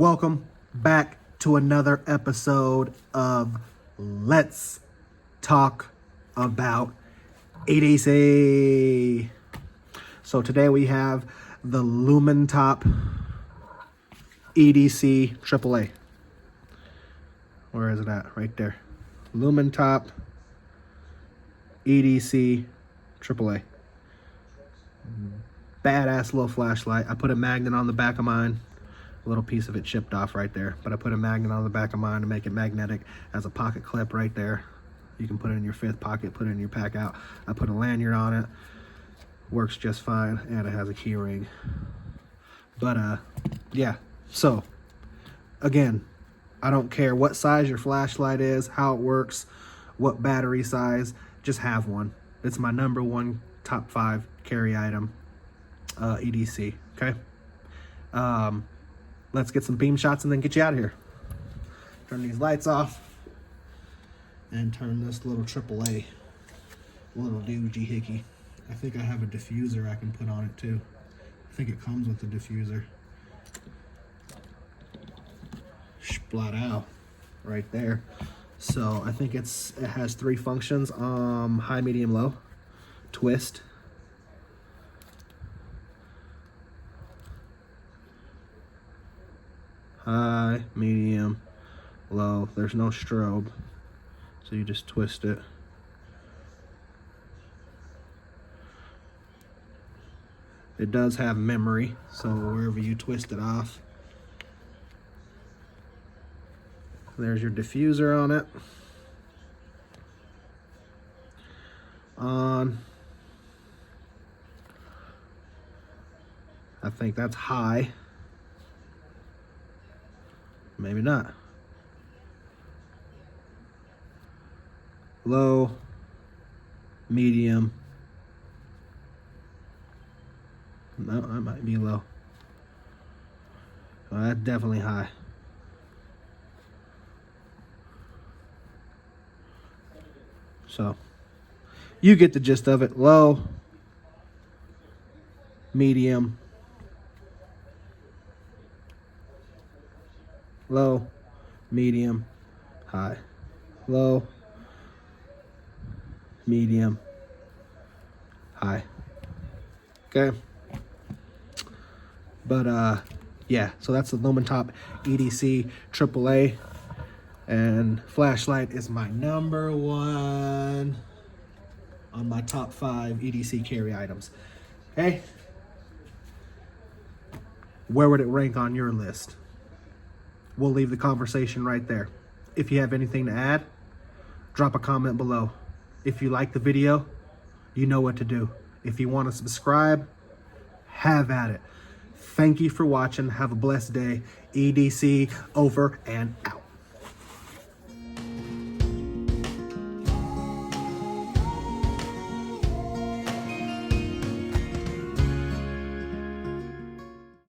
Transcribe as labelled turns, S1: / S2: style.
S1: Welcome back to another episode of Let's Talk About EDC. So today we have the LuminTop EDC AAA. Where is it at? Right there. LuminTop EDC AAA. Badass little flashlight. I put a magnet on the back of mine. A little piece of it chipped off right there, but I put a magnet on the back of mine to make it magnetic. As a pocket clip right there. You can put it in your fifth pocket, put it in your pack out. I put a lanyard on it. Works just fine, and it has a key ring. But yeah, so again, I don't care what size your flashlight is, how it works, what battery size, just have one. It's my number one top 5 carry item, EDC, okay? Let's get some beam shots and then get you out of here. Turn these lights off and turn this little AAA little doohickey. I think I have a diffuser I can put on it too. I think it comes with the diffuser. Splat out right there. So I think it has 3 functions: high, medium, low, twist. High, medium, low. There's no strobe, so you just twist it. It does have memory, so wherever you twist it off. There's your diffuser on it. On. I think that's high. Maybe not. Low, medium. No, that might be low. Well, that's definitely high. So, you get the gist of it. Low, medium, low, medium, high. Low, medium, high. Okay. But yeah, so that's the LuminTop EDC AAA, and flashlight is my number 1 on my top 5 EDC carry items. Okay, where would it rank on your list? We'll leave the conversation right there. If you have anything to add, drop a comment below. If you like the video, you know what to do. If you want to subscribe, have at it. Thank you for watching. Have a blessed day. EDC over and out.